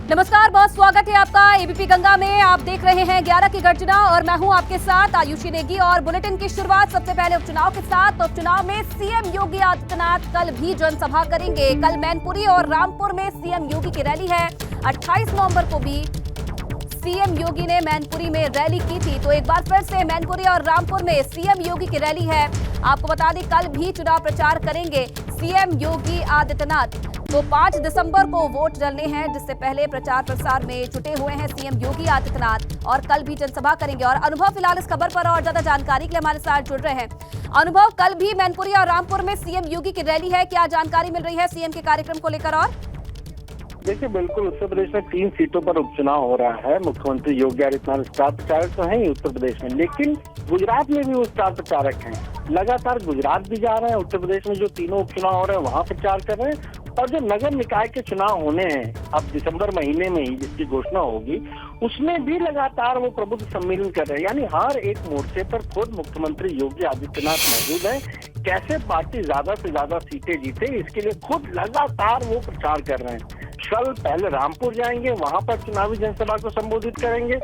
नमस्कार, बहुत स्वागत है आपका एबीपी गंगा में। आप देख रहे हैं 11 की गर्जना और मैं हूं आपके साथ आयुषी नेगी। और बुलेटिन की शुरुआत सबसे पहले उपचुनाव के साथ। तो उपचुनाव में सीएम योगी आदित्यनाथ कल भी जनसभा करेंगे। कल मैनपुरी और रामपुर में सीएम योगी की रैली है। 28 नवंबर को भी सीएम योगी ने मैनपुरी में रैली की थी। तो एक बार फिर से मैनपुरी और रामपुर में सीएम योगी की रैली है। आपको बता दें, कल भी चुनाव प्रचार करेंगे सीएम योगी आदित्यनाथ। तो 5 दिसंबर को वोट डालने हैं, जिससे पहले प्रचार प्रसार में जुटे हुए हैं सीएम योगी आदित्यनाथ और कल भी जनसभा करेंगे। और अनुभव फिलहाल इस खबर पर और ज्यादा जानकारी के लिए हमारे साथ जुड़ रहे हैं। अनुभव, कल भी मैनपुरी और रामपुर में सीएम योगी की रैली है, क्या जानकारी मिल रही है सीएम के कार्यक्रम को लेकर? और देखिए, बिल्कुल उत्तर प्रदेश में 3 सीटों पर उपचुनाव हो रहा है। मुख्यमंत्री योगी आदित्यनाथ स्टार प्रचारक तो हैं ही उत्तर प्रदेश में, लेकिन गुजरात में भी वो स्टार प्रचारक हैं। लगातार गुजरात भी जा रहे हैं, उत्तर प्रदेश में जो तीनों उपचुनाव हो रहे हैं वहाँ प्रचार कर रहे हैं। और जो नगर निकाय के चुनाव होने हैं अब दिसंबर महीने में ही, जिसकी घोषणा होगी, उसमें भी लगातार वो प्रबुद्ध सम्मेलन कर रहे हैं। यानी हर एक मोर्चे पर खुद मुख्यमंत्री योगी आदित्यनाथ मौजूद हैं। कैसे पार्टी ज्यादा से ज्यादा सीटें जीते, इसके लिए खुद लगातार वो प्रचार कर रहे हैं। कल पहले रामपुर जाएंगे, वहां पर चुनावी जनसभा को संबोधित करेंगे।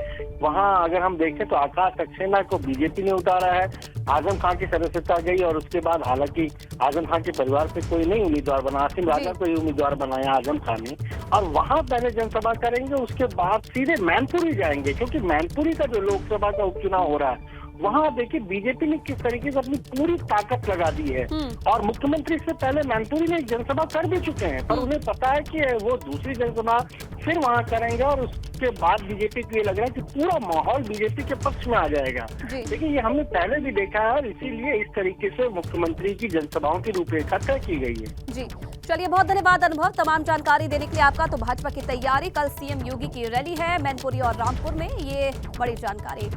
वहां अगर हम देखें तो आकाश सक्सेना को बीजेपी ने उतारा है। आजम खान की सदस्यता गई और उसके बाद हालांकि आजम खान के परिवार से कोई नहीं उम्मीदवार बना, आसिम राजा को ही उम्मीदवार बनाया आजम खान ने। और वहां पहले जनसभा करेंगे, उसके बाद सीधे मैनपुरी जाएंगे, क्योंकि मैनपुरी का जो लोकसभा का उपचुनाव हो रहा है वहाँ देखिए बीजेपी ने किस तरीके से अपनी पूरी ताकत लगा दी है। और मुख्यमंत्री इससे पहले मैनपुरी में एक जनसभा कर भी चुके हैं, पर उन्हें पता है कि वो दूसरी जनसभा फिर वहाँ करेंगे और उसके बाद बीजेपी को ये लग रहा है कि पूरा माहौल बीजेपी के पक्ष में आ जाएगा। लेकिन ये हमने पहले भी देखा है और इसीलिए इस तरीके से मुख्यमंत्री की जनसभाओं की रूपरेखा तय की गई है। जी चलिए, बहुत धन्यवाद अनुभव तमाम जानकारी देने के लिए आपका। तो भाजपा की तैयारी, कल सीएम योगी की रैली है मैनपुरी और रामपुर में, ये बड़ी जानकारी।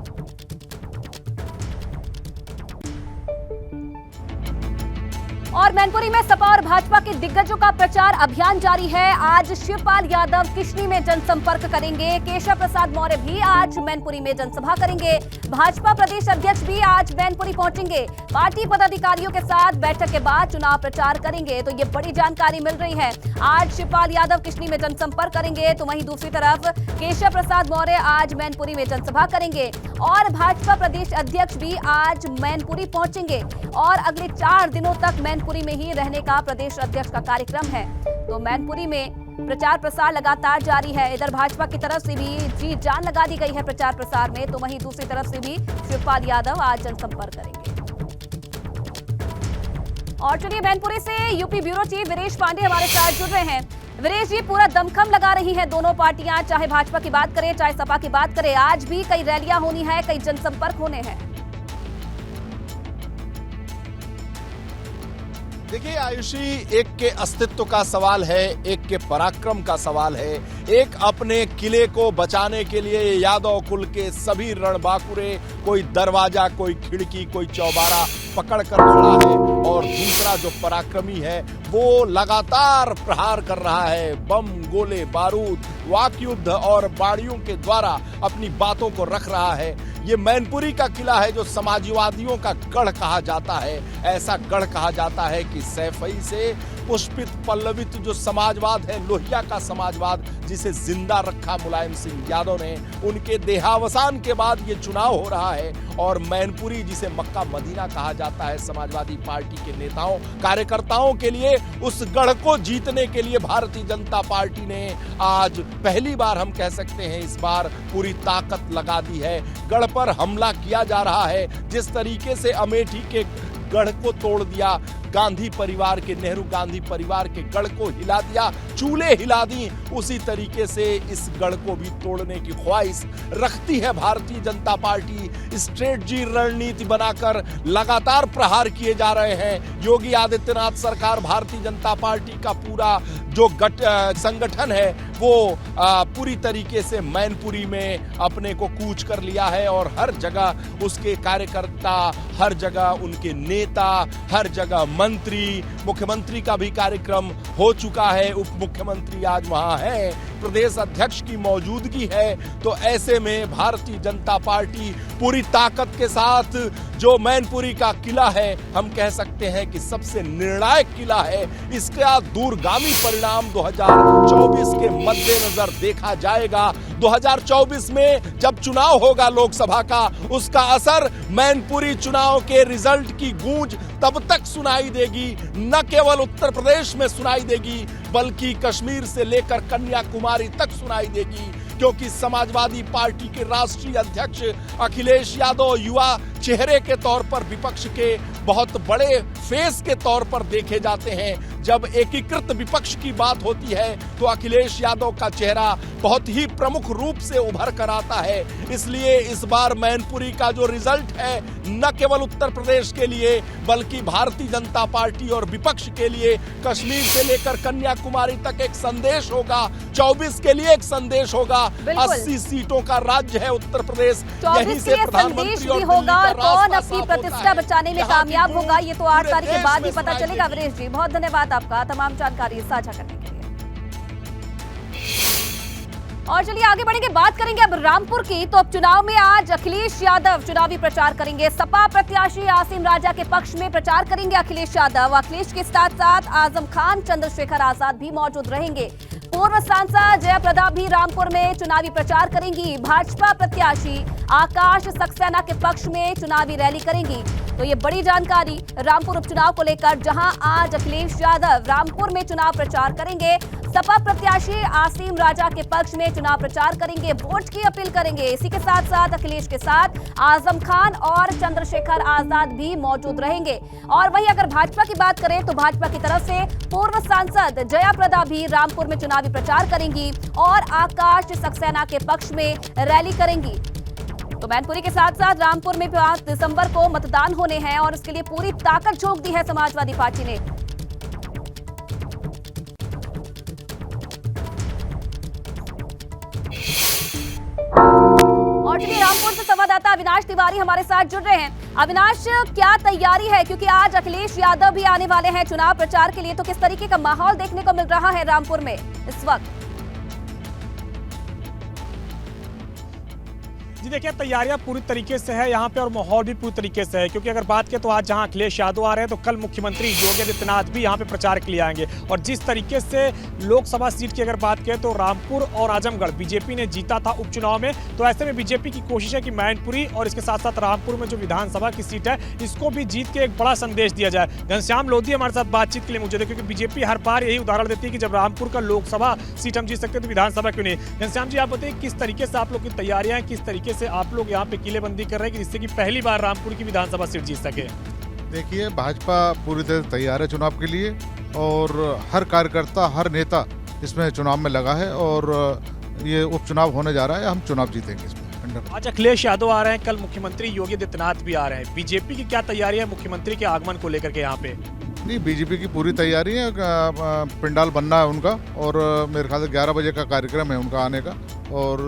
और मैनपुरी में सपा और भाजपा के दिग्गजों का प्रचार अभियान जारी है। आज शिवपाल यादव किशनी में जनसंपर्क करेंगे। केशव प्रसाद मौर्य भी आज मैनपुरी में जनसभा करेंगे। भाजपा प्रदेश अध्यक्ष भी आज मैनपुरी पहुंचेंगे। पार्टी पदाधिकारियों के साथ बैठक के बाद चुनाव प्रचार करेंगे। तो ये बड़ी जानकारी मिल रही है। आज शिवपाल यादव किशनी में जनसंपर्क करेंगे, तो वहीं दूसरी तरफ केशव प्रसाद मौर्य आज मैनपुरी में जनसभा करेंगे। और भाजपा प्रदेश अध्यक्ष भी आज मैनपुरी पहुंचेंगे और अगले 4 दिनों तक मैनपुरी में ही रहने का प्रदेश अध्यक्ष का कार्यक्रम है। तो मैनपुरी में प्रचार प्रसार लगातार जारी है। इधर भाजपा की तरफ से भी जी जान लगा दी गई है प्रचार प्रसार में, तो वहीं दूसरी तरफ से भी शिवपाल यादव आज जनसंपर्क करेंगे। और चलिए, मैनपुरी से UP bureau chief Viresh Pandey हमारे साथ जुड़ रहे हैं। वीरेश जी, पूरा दमखम लगा रही है दोनों पार्टियां, चाहे भाजपा की बात करें चाहे सपा की बात करें। आज भी कई रैलियां होनी है, कई जनसंपर्क होने हैं। देखिए आयुषी, एक के अस्तित्व का सवाल है, एक के पराक्रम का सवाल है। एक अपने किले को बचाने के लिए यादव कुल के सभी रणबांकुरे, कोई दरवाजा, कोई खिड़की, कोई चौबारा पकड़ कर खड़ा है, और दूसरा जो पराक्रमी है वो लगातार प्रहार कर रहा है। बम, गोले, बारूद, वाकयुद्ध और बाड़ियों के द्वारा अपनी बातों को रख रहा है। ये मैनपुरी का किला है जो समाजवादियों का गढ़ कहा जाता है। ऐसा गढ़ कहा जाता है कि सैफई से पुष्पित पल्लवित जो समाजवाद है, लोहिया का समाजवाद, जिसे जिंदा रखा मुलायम सिंह यादव ने, उनके देहावसान के बाद ये चुनाव हो रहा है। और मैनपुरी, जिसे मक्का मदीना कहा जाता है समाजवादी पार्टी के नेताओं कार्यकर्ताओं के लिए, उस गढ़ को जीतने के लिए भारतीय जनता पार्टी ने आज पहली बार, हम कह सकते हैं इस बार, पूरी ताकत लगा दी है। गढ़ पर हमला किया जा रहा है। जिस तरीके से अमेठी के गढ़ को तोड़ दिया, गांधी परिवार के, नेहरू गांधी परिवार के गढ़ को हिला दिया, चूल्हे हिला दी, उसी तरीके से इस गढ़ को भी तोड़ने की ख्वाहिश रखती है भारतीय जनता पार्टी। स्ट्रेटजी, रणनीति बनाकर लगातार प्रहार किए जा रहे हैं। योगी आदित्यनाथ सरकार, भारतीय जनता पार्टी का पूरा जो संगठन है वो पूरी तरीके से मैनपुरी में अपने को कूच कर लिया है और हर जगह उसके कार्यकर्ता, हर जगह उनके नेता, हर जगह मंत्री, मुख्यमंत्री का भी कार्यक्रम हो चुका है, उप मुख्यमंत्री आज वहां है, प्रदेश अध्यक्ष की मौजूदगी है। तो ऐसे में भारतीय जनता पार्टी पूरी ताकत के साथ जो मैनपुरी का किला है, हम कह सकते हैं कि सबसे निर्णायक किला है, इसका दूरगामी परिणाम 2024 के मद्देनजर देखा जाएगा। 2024 में जब चुनाव होगा लोकसभा का, उसका असर मैनपुरी चुनाव के रिजल्ट की गूंज तब तक सुनाई देगी, न केवल उत्तर प्रदेश में सुनाई देगी बल्कि कश्मीर से लेकर कन्याकुमारी तक सुनाई देगी, क्योंकि समाजवादी पार्टी के राष्ट्रीय अध्यक्ष अखिलेश यादव युवा चेहरे के तौर पर विपक्ष के बहुत बड़े फेस के तौर पर देखे जाते हैं। जब एकीकृत विपक्ष की बात होती है तो अखिलेश यादव का चेहरा बहुत ही प्रमुख रूप से उभर कर आता है। इसलिए इस बार मैनपुरी का जो रिजल्ट है, न केवल उत्तर प्रदेश के लिए बल्कि भारतीय जनता पार्टी और विपक्ष के लिए कश्मीर से लेकर कन्याकुमारी तक एक संदेश होगा, 24 के लिए एक संदेश होगा। 80 सीटों का राज्य है उत्तर प्रदेश, यहीं से प्रधानमंत्री और होगा। कौन अपनी प्रतिष्ठा बचाने में कामयाब होगा, ये तो 8 तारीख के बाद ही पता चलेगा। वीरेश जी, बहुत धन्यवाद आपका तमाम जानकारी साझा करने के लिए। और चलिए आगे बढ़ेंगे, बात करेंगे अब रामपुर की। तो उपचुनाव में आज अखिलेश यादव चुनावी प्रचार करेंगे। सपा प्रत्याशी आसिम राजा के पक्ष में प्रचार करेंगे अखिलेश यादव। अखिलेश के साथ साथ आजम खान, चंद्रशेखर आजाद भी मौजूद रहेंगे। पूर्व सांसद जयाप्रदा भी रामपुर में चुनावी प्रचार करेंगी। भाजपा प्रत्याशी आकाश सक्सेना के पक्ष में चुनावी रैली करेंगी। तो ये बड़ी जानकारी रामपुर उपचुनाव को लेकर, जहां आज अखिलेश यादव रामपुर में चुनाव प्रचार करेंगे। सपा प्रत्याशी आसिम राजा के पक्ष में चुनाव प्रचार करेंगे, वोट की अपील करेंगे। इसी के साथ साथ अखिलेश के साथ आजम खान और चंद्रशेखर आजाद भी मौजूद रहेंगे। और वहीं अगर भाजपा की बात करें तो भाजपा की तरफ से पूर्व सांसद जयाप्रदा भी रामपुर में चुनावी प्रचार करेंगी और आकाश सक्सेना के पक्ष में रैली करेंगी। तो मैनपुरी के साथ साथ रामपुर में 5 दिसंबर को मतदान होने हैं और इसके लिए पूरी ताकत झोंक दी है समाजवादी पार्टी ने। और चलिए रामपुर से संवाददाता अविनाश तिवारी हमारे साथ जुड़ रहे हैं। अविनाश, क्या तैयारी है, क्योंकि आज अखिलेश यादव भी आने वाले हैं चुनाव प्रचार के लिए, तो किस तरीके का माहौल देखने को मिल रहा है रामपुर में इस वक्त? जी देखिए, तैयारियां पूरी तरीके से है यहाँ पे और माहौल भी पूरी तरीके से है, क्योंकि अगर बात करें तो आज जहाँ अखिलेश यादव आ रहे हैं तो कल मुख्यमंत्री योगी आदित्यनाथ भी यहाँ पे प्रचार के लिए आएंगे। और जिस तरीके से लोकसभा सीट की अगर बात करें तो रामपुर और आजमगढ़ बीजेपी ने जीता था उपचुनाव में, तो ऐसे में बीजेपी की कोशिश है कि मैनपुरी और इसके साथ साथ रामपुर में जो विधानसभा की सीट है इसको भी जीत के एक बड़ा संदेश दिया जाए। घनश्याम लोधी हमारे साथ बातचीत के लिए मौजूद है, क्योंकि बीजेपी हर बार यही उदाहरण देती है कि जब रामपुर का लोकसभा सीट हम जीत सकते हैं तो विधानसभा क्यों नहीं। घनश्याम जी, आप बताइए किस तरीके से आप लोग की तैयारियां हैं, किस तरीके से आप लोग यहाँ पे किलेबंदी कर रहे हैं कि जिससे कि पहली बार रामपुर की विधानसभा सीट जीत सके? देखिए, भाजपा पूरी तरह तैयार है चुनाव के लिए और हर कार्यकर्ता, हर नेता इसमें चुनाव में लगा है और ये उपचुनाव होने जा रहा है, हम चुनाव जीतेंगे इसमें। आज अखिलेश यादव आ रहे हैं, कल मुख्यमंत्री योगी आदित्यनाथ भी आ रहे हैं। बीजेपी की क्या तैयारी है मुख्यमंत्री के आगमन को लेकर के यहाँ पे? नहीं, बीजेपी की पूरी तैयारी है, पंडाल बनना है उनका और मेरे ख्याल से 11 बजे का कार्यक्रम है उनका आने का। और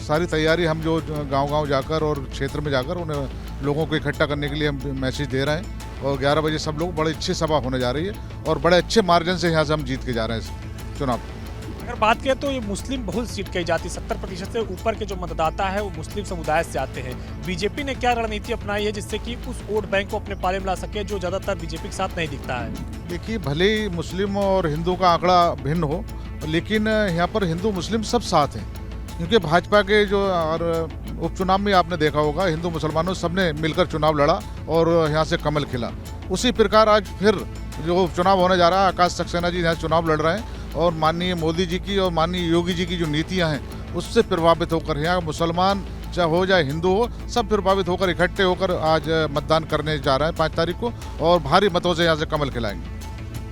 सारी तैयारी हम जो गांव-गांव जाकर और क्षेत्र में जाकर उन्हें लोगों को इकट्ठा करने के लिए हम मैसेज दे रहे हैं और 11 बजे सब लोग बड़ी अच्छी सभा होने जा रही है और बड़े अच्छे मार्जिन से यहाँ से हम जीत के जा रहे हैं इस चुनाव। अगर बात करें तो ये मुस्लिम बहुल सीट कही जाती है, 70% से ऊपर के जो मतदाता है वो मुस्लिम समुदाय से आते हैं। बीजेपी ने क्या रणनीति अपनाई है जिससे कि उस वोट बैंक को अपने पाले में ला सके जो ज्यादातर बीजेपी के साथ नहीं दिखता है? देखिए, भले ही मुस्लिम और हिंदू का आंकड़ा भिन्न हो, लेकिन यहाँ पर हिंदू मुस्लिम सब साथ हैं, क्योंकि भाजपा के जो उपचुनाव में आपने देखा होगा हिंदू मुसलमानों सबने मिलकर चुनाव लड़ा और यहाँ से कमल खिला। उसी प्रकार आज फिर जो उपचुनाव होने जा रहा है, आकाश सक्सेना जी यहाँ चुनाव लड़ रहे हैं और माननीय मोदी जी की और माननीय योगी जी की जो नीतियाँ हैं उससे प्रभावित होकर यहाँ मुसलमान चाहे हो जाए हिंदू हो, सब प्रभावित होकर इकट्ठे होकर आज मतदान करने जा रहे हैं 5 तारीख को और भारी मतों से यहाँ से कमल खिलाएंगे।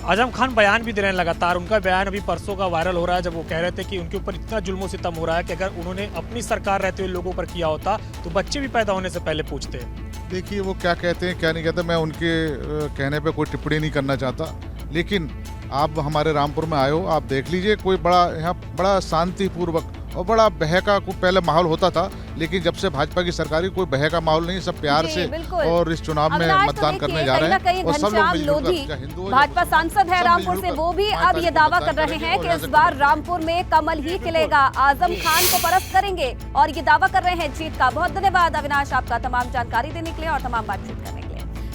आजम खान बयान भी दे रहे हैं लगातार। उनका बयान अभी परसों का वायरल हो रहा है, जब वो कह रहे थे कि उनके ऊपर इतना जुल्म सितम हो रहा है कि अगर उन्होंने अपनी सरकार रहते हुए लोगों पर किया होता तो बच्चे भी पैदा होने से पहले पूछते। देखिए, वो क्या कहते हैं क्या नहीं कहते, मैं उनके कहने पे कोई टिप्पणी नहीं करना चाहता, लेकिन आप हमारे रामपुर में आए हो, आप देख लीजिए, कोई बड़ा यहाँ बड़ा शांतिपूर्वक और बड़ा बहका पहले माहौल होता था, लेकिन जब से भाजपा की सरकार कोई बहस का माहौल नहीं, सब प्यार जी, से बिल्कुल। और इस चुनाव में अविनाश, मतदान तो करने जा देखिए, रहे कहीं हैं ना और सब लोग घनश्याम मिलजुल कर, लोधी, चाहे हिंदू हो या भाजपा मुसलमान, सांसद है सब रामपुर मिलजुल से, कर वो भी 5 अब तारीख ये को दावा मतदान कर रहे करेंगे हैं और कि यहाँ इस से बार रामपुर में कमल ही खिलेगा, आजम खान को परस्त करेंगे और ये दावा कर रहे हैं जीत का। बहुत धन्यवाद अविनाश आपका तमाम जानकारी देने के लिए और तमाम बातचीत करने के लिए।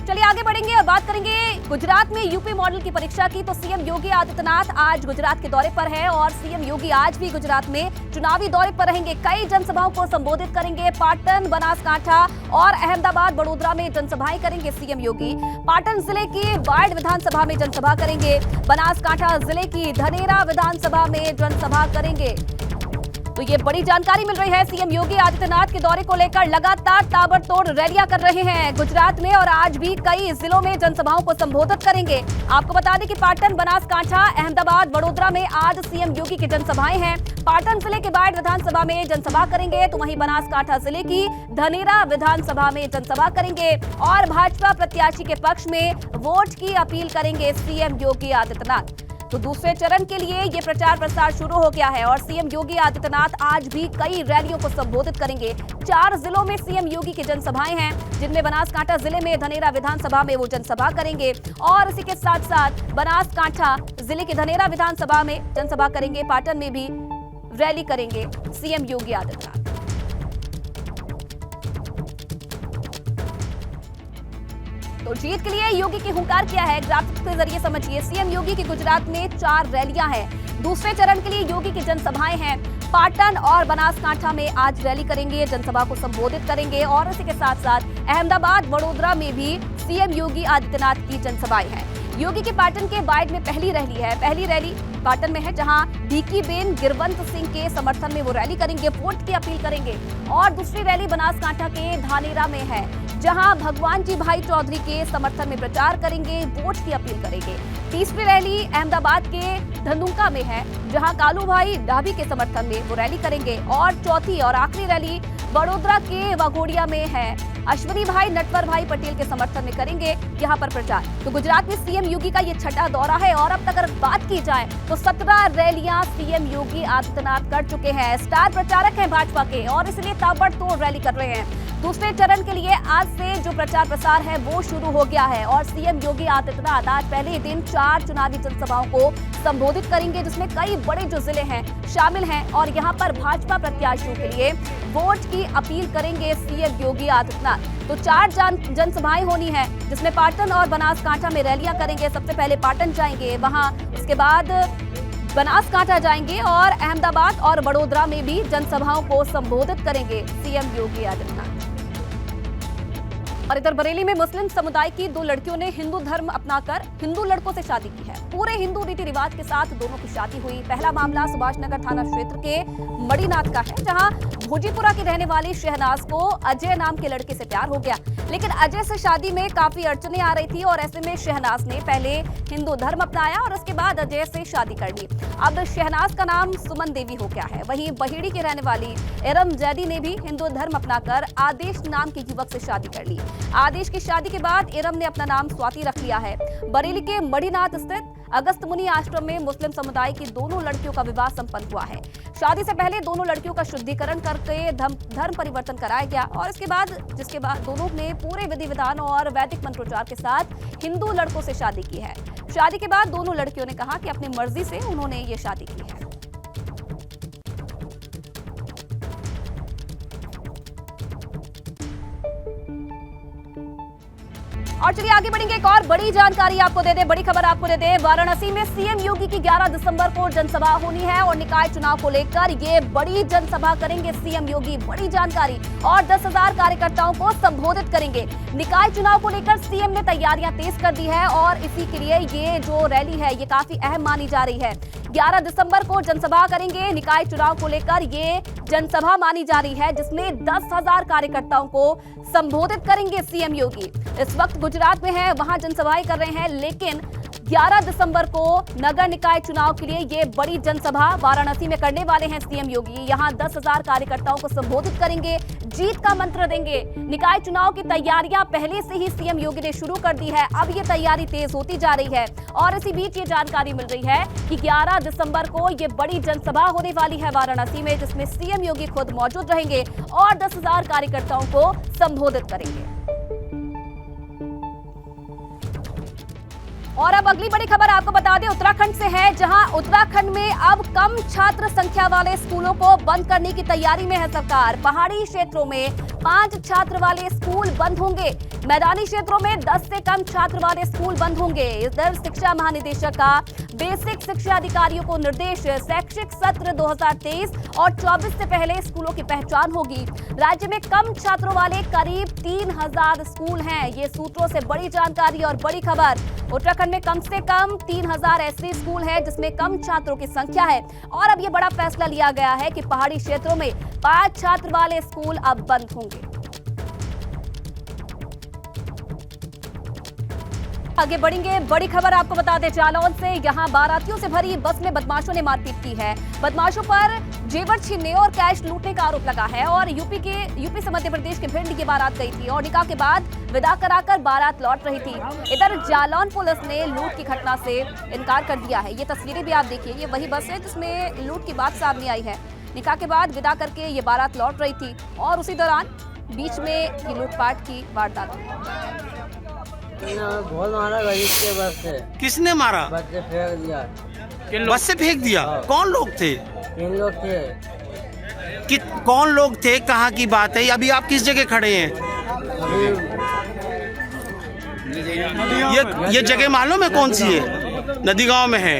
चलिए आगे बढ़ेंगे और बात करेंगे गुजरात में यूपी मॉडल की परीक्षा की। तो सीएम योगी आदित्यनाथ आज गुजरात के दौरे पर है और सीएम योगी आज भी गुजरात में चुनावी दौरे पर रहेंगे। कई जनसभाओं को संबोधित करेंगे। पाटन, बनासकांठा और अहमदाबाद, बड़ोदरा में जनसभाएं करेंगे सीएम योगी। पाटन जिले की बाढ़ विधानसभा में जनसभा करेंगे। बनासकांठा जिले की धनेरा विधानसभा में जनसभा करेंगे। तो ये बड़ी जानकारी मिल रही है। सीएम योगी आदित्यनाथ के दौरे को लेकर लगातार ताबड़तोड़ रैलियां कर रहे हैं गुजरात में और आज भी कई जिलों में जनसभाओं को संबोधित करेंगे। आपको बता दें कि पाटन, बनासकांठा, अहमदाबाद, बड़ोदरा में आज सीएम योगी की जनसभाएं हैं। पाटन जिले के बाढ़ विधानसभा में जनसभा करेंगे तो वहीं बनासकांठा जिले की धनेरा विधानसभा में जनसभा करेंगे और भाजपा प्रत्याशी के पक्ष में वोट की अपील करेंगे सीएम योगी आदित्यनाथ। तो दूसरे चरण के लिए ये प्रचार प्रसार शुरू हो गया है और सीएम योगी आदित्यनाथ आज भी कई रैलियों को संबोधित करेंगे। 4 जिलों में सीएम योगी की जनसभाएं हैं, जिनमें बनासकांठा जिले में धनेरा विधानसभा में वो जनसभा करेंगे और इसी के साथ साथ बनासकांठा जिले के धनेरा विधानसभा में जनसभा करेंगे। पाटन में भी रैली करेंगे सीएम योगी आदित्यनाथ। तो जीत के लिए योगी की हुंकार क्या है, ग्राफिक्स के जरिए समझिए। सीएम योगी की गुजरात में 4 रैलियां हैं। दूसरे चरण के लिए योगी की जनसभाएं हैं। पाटन और बनासकांठा में आज रैली करेंगे, जनसभा को संबोधित करेंगे और इसी के साथ साथ अहमदाबाद, बड़ोदरा में भी सीएम योगी आदित्यनाथ की जनसभाएं हैं। योगी के पाटन के बाइड में पहली रैली है। पहली रैली पाटन में है, जहां भीकीबेन गिरवंत सिंह के समर्थन में वो रैली करेंगे, वोट की अपील करेंगे। और दूसरी रैली बनासकांठा के धानेरा में है, जहां भगवान जी भाई चौधरी के समर्थन में प्रचार करेंगे, वोट की अपील करेंगे। तीसरी रैली अहमदाबाद के धनुका में है, जहां कालू भाई डाभी के समर्थन में वो रैली करेंगे। और चौथी और आखिरी रैली बड़ोदरा के वाघोडिया में है, अश्विनी भाई नटवर भाई पटेल के समर्थन में करेंगे यहां पर प्रचार। तो गुजरात में सीएम योगी का ये छठा दौरा है और अब तक अगर बात की जाए तो 17 रैलियां सीएम योगी आदित्यनाथ कर चुके हैं। स्टार प्रचारक हैं भाजपा के और इसलिए ताबड़तोड़ रैली कर रहे हैं। दूसरे चरण के लिए आज से जो प्रचार प्रसार है वो शुरू हो गया है और सीएम योगी आदित्यनाथ आज पहले ही दिन 4 चुनावी जनसभाओं को संबोधित करेंगे, जिसमें कई बड़े जो जिले हैं शामिल हैं और यहां पर भाजपा प्रत्याशियों के लिए वोट की अपील करेंगे सीएम योगी आदित्यनाथ। तो 4 जनसभाएं होनी है, जिसमें पाटन और बनासकांठा में रैलियां करेंगे। सबसे पहले पाटन जाएंगे, वहां उसके बाद बनासकांठा जाएंगे और अहमदाबाद और बड़ोदरा में भी जनसभाओं को संबोधित करेंगे सीएम योगी आदित्यनाथ। और इधर बरेली में मुस्लिम समुदाय की 2 लड़कियों ने हिंदू धर्म अपनाकर हिंदू लड़कों से शादी की है। पूरे हिंदू रीति रिवाज के साथ दोनों की शादी हुई। पहला मामला सुभाष नगर थाना क्षेत्र के मणिनाथ का है, जहां भोजीपुरा की रहने वाली शहनाज को अजय नाम के लड़के से प्यार हो गया, लेकिन अजय से शादी में काफी अड़चने आ रही थी और ऐसे में शहनाज ने पहले हिंदू धर्म अपनाया और उसके बाद अजय से शादी कर ली। अब शहनाज का नाम सुमन देवी हो गया है। वहीं बहेड़ी की रहने वाली इरम जैदी ने भी हिंदू धर्म अपनाकर आदेश नाम के युवक से शादी कर ली। आदेश की शादी के बाद इरम ने अपना नाम स्वाति रख लिया है। बरेली के मणिनाथ स्थित अगस्त मुनि आश्रम में मुस्लिम समुदाय की दोनों लड़कियों का विवाह संपन्न हुआ है। शादी से पहले दोनों लड़कियों का शुद्धिकरण करके धर्म परिवर्तन कराया गया और जिसके बाद दोनों ने पूरे विधि विधान और वैदिक मंत्रोच्चार के साथ हिंदू लड़कों से शादी की है। शादी के बाद दोनों लड़कियों ने कहा कि अपनी मर्जी से उन्होंने ये शादी की है। और चलिए आगे बढ़ेंगे, एक और बड़ी जानकारी आपको दे दे, बड़ी खबर आपको दे दे। वाराणसी में सीएम योगी की 11 दिसंबर को जनसभा होनी है और निकाय चुनाव को लेकर ये बड़ी जनसभा करेंगे सीएम योगी। बड़ी जानकारी, और 10,000 कार्यकर्ताओं को संबोधित करेंगे। निकाय चुनाव को लेकर सीएम ने तैयारियां तेज कर दी है और इसी के लिए ये जो रैली है ये काफी अहम मानी जा रही है। 11 दिसंबर को जनसभा करेंगे। निकाय चुनाव को लेकर ये जनसभा मानी जा रही है, जिसमें 10,000 कार्यकर्ताओं को संबोधित करेंगे सीएम योगी। इस वक्त गुजरात में है, वहां जनसभाएं कर रहे हैं, लेकिन 11 दिसंबर को नगर निकाय चुनाव के लिए ये बड़ी जनसभा वाराणसी में करने वाले हैं सीएम योगी। यहां 10,000 कार्यकर्ताओं को संबोधित करेंगे, जीत का मंत्र देंगे। निकाय चुनाव की तैयारियां पहले से ही सीएम योगी ने शुरू कर दी है, अब ये तैयारी तेज होती जा रही है। और इसी बीच ये जानकारी मिल रही है कि 11 दिसंबर को ये बड़ी जनसभा होने वाली है वाराणसी में, जिसमें सीएम योगी खुद मौजूद रहेंगे और 10,000 कार्यकर्ताओं को संबोधित करेंगे। और अब अगली बड़ी खबर आपको बता दें, उत्तराखंड से है, जहां उत्तराखंड में अब कम छात्र संख्या वाले स्कूलों को बंद करने की तैयारी में है सरकार। पहाड़ी क्षेत्रों में 5 छात्र वाले स्कूल बंद होंगे, मैदानी क्षेत्रों में 10 से कम छात्र वाले स्कूल बंद होंगे। इधर शिक्षा महानिदेशक का बेसिक शिक्षा अधिकारियों को निर्देश, शैक्षिक सत्र 2023 और 24 से पहले स्कूलों की पहचान होगी। राज्य में कम छात्रों वाले करीब 3,000 स्कूल हैं, ये सूत्रों से बड़ी जानकारी और बड़ी खबर। उत्तराखंड में कम से कम 3,000 ऐसे स्कूल हैं जिसमें कम छात्रों की संख्या है। और अब ये बड़ा फैसला लिया गया है कि पहाड़ी क्षेत्रों में 5 छात्र वाले स्कूल अब बंद होंगे। आगे बढ़ेंगे, बड़ी खबर आपको बता दें जालौन से, यहां बारातियों से भरी बस में बदमाशों ने मारपीट की है। बदमाशों पर जेवर छीनने और कैश लूटने का आरोप लगा है। और यूपी से मध्य प्रदेश के भिंड की बारात गई थी और निकाह के बाद विदा कराकर बारात लौट रही थी। इधर जालौन पुलिस ने लूट की घटना से इनकार कर दिया है। ये तस्वीरें भी आप देखिए, ये वही बस है जिसमें लूट की बात सामने आई है। निकाह के बाद विदा करके ये बारात लौट रही थी और उसी दौरान बीच में ये लूटपाट की वारदात हुई। बहुत मारा गरीब के बस से। किसने मारा? बस से फेंक दिया। बस से फेंक दिया? कौन लोग थे? 3 लोग थे। कौन लोग थे? कहाँ की बात है? अभी आप किस जगह खड़े हैं? ये जगह मालूम है कौन सी है? नदी गांव में है।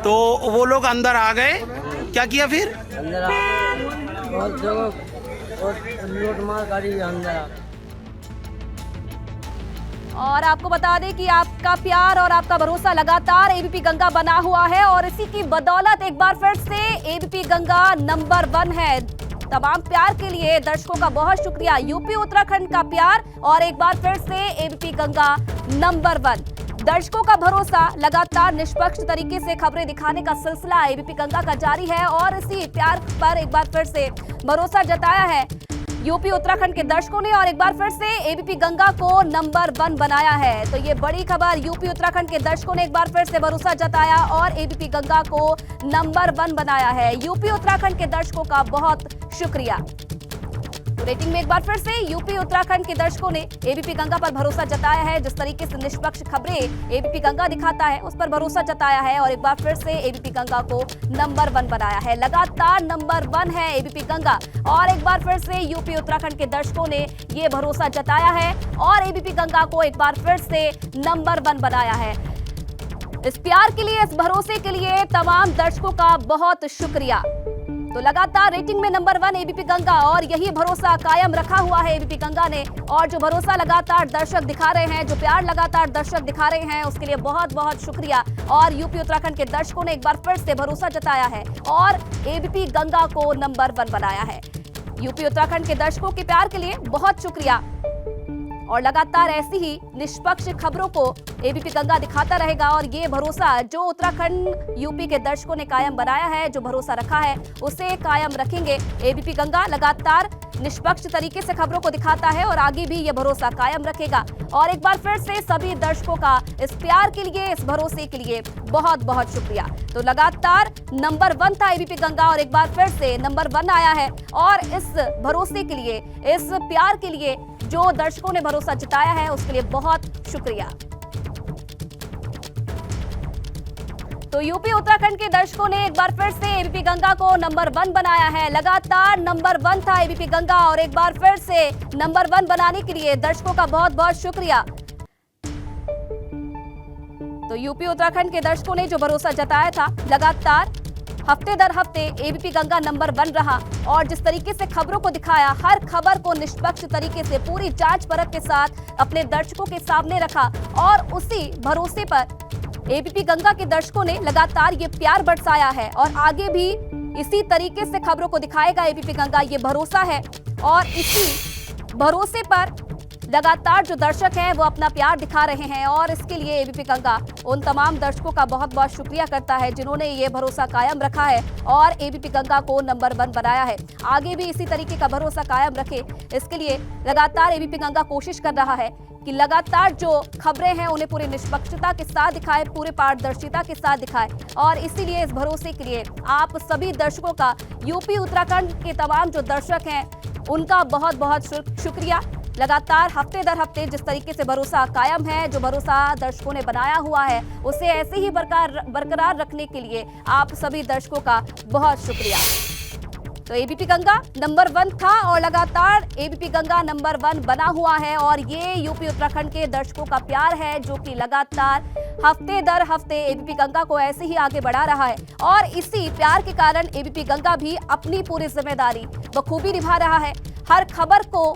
तो वो लोग अंदर आ गए, क्या किया फिर? अंदर आके बहुत जगह और लूट मार करी अंदर। और आपको बता दें कि आपका प्यार और आपका भरोसा लगातार एबीपी गंगा बना हुआ है और इसी की बदौलत एक बार फिर से एबीपी गंगा नंबर 1 है। तमाम प्यार के लिए दर्शकों का बहुत शुक्रिया। यूपी उत्तराखंड का प्यार और एक बार फिर से एबीपी गंगा नंबर 1। दर्शकों का भरोसा, लगातार निष्पक्ष तरीके से खबरें दिखाने का सिलसिला एबीपी गंगा का जारी है और इसी प्यार पर एक बार फिर से भरोसा जताया है यूपी उत्तराखंड के दर्शकों ने और एक बार फिर से एबीपी गंगा को नंबर 1 बनाया है। तो ये बड़ी खबर, यूपी उत्तराखंड के दर्शकों ने एक बार फिर से भरोसा जताया और एबीपी गंगा को नंबर 1 बनाया है। यूपी उत्तराखंड के दर्शकों का बहुत शुक्रिया। तो रेटिंग में एक बार फिर से यूपी उत्तराखंड के दर्शकों ने एबीपी गंगा पर भरोसा जताया है। जिस तरीके से निष्पक्ष खबरें एबीपी गंगा दिखाता है उस पर भरोसा जताया है और एक बार फिर से एबीपी गंगा को नंबर 1 बनाया है। लगातार नंबर 1 है एबीपी गंगा और एक बार फिर से यूपी उत्तराखंड के दर्शकों ने ये भरोसा जताया है और एबीपी गंगा को एक बार फिर से नंबर 1 बनाया है। इस प्यार के लिए, इस भरोसे के लिए तमाम दर्शकों का बहुत शुक्रिया। तो लगातार रेटिंग में नंबर 1 एबीपी गंगा और यही भरोसा कायम रखा हुआ है एबीपी गंगा ने। और जो भरोसा लगातार दर्शक दिखा रहे हैं, जो प्यार लगातार दर्शक दिखा रहे हैं, उसके लिए बहुत बहुत शुक्रिया। और यूपी उत्तराखंड के दर्शकों ने एक बार फिर से भरोसा जताया है और एबीपी गंगा को नंबर 1 बनाया है। यूपी उत्तराखंड के दर्शकों के प्यार के लिए बहुत शुक्रिया और लगातार ऐसी ही निष्पक्ष खबरों को एबीपी गंगा दिखाता रहेगा और ये भरोसा जो उत्तराखंड यूपी के दर्शकों ने कायम बनाया है, जो भरोसा रखा है, उसे कायम रखेंगे। एबीपी गंगा लगातार निष्पक्ष तरीके से खबरों को दिखाता है और आगे भी ये भरोसा कायम रखेगा। और एक बार फिर से सभी दर्शकों का इस प्यार के लिए, इस भरोसे के लिए बहुत बहुत शुक्रिया। तो लगातार नंबर 1 था एबीपी गंगा और एक बार फिर से नंबर 1 आया है और इस भरोसे के लिए, इस प्यार के लिए जो दर्शकों ने भरोसा जताया है उसके लिए बहुत शुक्रिया। तो यूपी उत्तराखंड के दर्शकों ने एक बार फिर से एबीपी गंगा को नंबर 1 बनाया है। लगातार नंबर 1 था एबीपी गंगा और एक बार फिर से नंबर 1 बनाने के लिए दर्शकों का बहुत बहुत शुक्रिया। तो यूपी उत्तराखंड के दर्शकों ने जो भरोसा जताया था, लगातार हफ्ते दर हफ्ते एबीपी गंगा नंबर 1 रहा और जिस तरीके से खबरों को दिखाया, हर खबर को निष्पक्ष तरीके से पूरी जांच परख के साथ अपने दर्शकों के सामने रखा और उसी भरोसे पर एबीपी गंगा के दर्शकों ने लगातार ये प्यार बरसाया है और आगे भी इसी तरीके से खबरों को दिखाएगा एबीपी गंगा, ये भरोसा है। और इसी भरोसे पर लगातार जो दर्शक हैं वो अपना प्यार दिखा रहे हैं और इसके लिए एबीपी गंगा उन तमाम दर्शकों का बहुत बहुत शुक्रिया करता है जिन्होंने ये भरोसा कायम रखा है और एबीपी गंगा को नंबर 1 बनाया है। आगे भी इसी तरीके का भरोसा कायम रखे, इसके लिए लगातार एबीपी गंगा कोशिश कर रहा है कि लगातार जो खबरें हैं उन्हें पूरी निष्पक्षता के साथ दिखाए, पूरे पारदर्शिता के साथ दिखाए और इसीलिए इस भरोसे के लिए आप सभी दर्शकों का, यूपी उत्तराखंड के तमाम जो दर्शक हैं उनका बहुत बहुत शुक्रिया। लगातार हफ्ते दर हफ्ते जिस तरीके से भरोसा कायम है, जो भरोसा दर्शकों ने बनाया हुआ है, उसे ऐसे ही बरकरार रखने के लिए आप सभी दर्शकों का बहुत शुक्रिया। तो एबीपी गंगा नंबर 1 था और लगातार एबीपी गंगा नंबर 1 बना हुआ है और ये यूपी उत्तराखंड के दर्शकों का प्यार है जो कि लगातार हफ्ते दर हफ्ते एबीपी गंगा को ऐसे ही आगे बढ़ा रहा है और इसी प्यार के कारण एबीपी गंगा भी अपनी पूरी जिम्मेदारी बखूबी निभा रहा है। हर खबर को,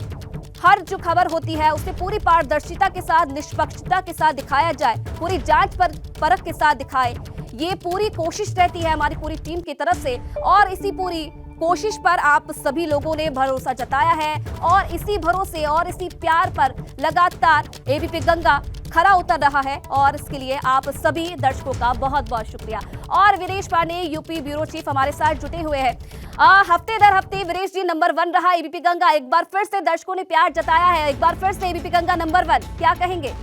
हर जो खबर होती है उसे पूरी पारदर्शिता के साथ, निष्पक्षता के साथ दिखाया जाए, पूरी जांच परख के साथ दिखाए, ये पूरी कोशिश रहती है हमारी पूरी टीम की तरफ से और इसी पूरी कोशिश पर आप सभी लोगों ने भरोसा जताया है और इसी भरोसे और इसी प्यार पर लगातार एबीपी गंगा खरा उतर रहा है और इसके लिए आप सभी दर्शकों का बहुत बहुत शुक्रिया। और Viresh Pandey UP bureau chief हमारे साथ जुटे हुए हैं। हफ्ते दर हफ्ते वीरेश जी नंबर 1 रहा एबीपी गंगा, एक बार फिर से दर्शकों ने प्यार जताया है, एक बार फिर से एबीपी गंगा नंबर 1, क्या कहेंगे?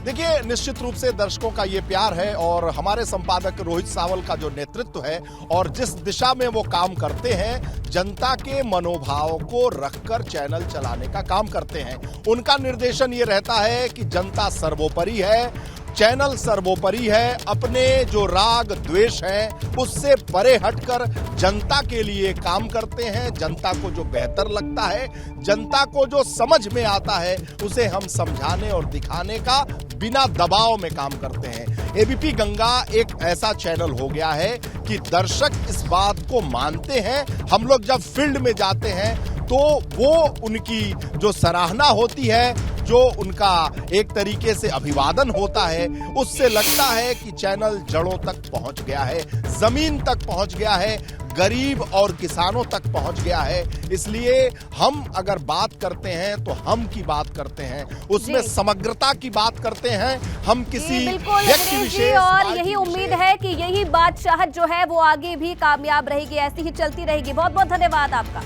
देखिए, निश्चित रूप से दर्शकों का ये प्यार है और हमारे संपादक रोहित सावल का जो नेतृत्व है और जिस दिशा में वो काम करते हैं, जनता के मनोभाव को रखकर चैनल चलाने का काम करते हैं। उनका निर्देशन ये रहता है कि जनता सर्वोपरि है, चैनल सर्वोपरि है, अपने जो राग द्वेष है उससे परे हटकर जनता के लिए काम करते हैं। जनता को जो बेहतर लगता है, जनता को जो समझ में आता है, उसे हम समझाने और दिखाने का बिना दबाव में काम करते हैं। एबीपी गंगा एक ऐसा चैनल हो गया है कि दर्शक इस बात को मानते हैं। हम लोग जब फील्ड में जाते हैं तो वो उनकी जो सराहना होती है, जो उनका एक तरीके से अभिवादन होता है, उससे लगता है कि चैनल जड़ों तक पहुंच गया है, जमीन तक पहुंच गया है, गरीब और किसानों तक पहुंच गया है। इसलिए हम अगर बात करते हैं तो हम की बात करते हैं, उसमें समग्रता की बात करते हैं। हम किसी व्यक्ति विशेष और यही उम्मीद है कि यही बादशाहत जो है वो आगे भी कामयाब रहेगी, ऐसी ही चलती रहेगी। बहुत बहुत धन्यवाद आपका।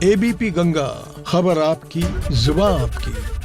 एबीपी गंगा, खबर आपकी, जुबान आपकी।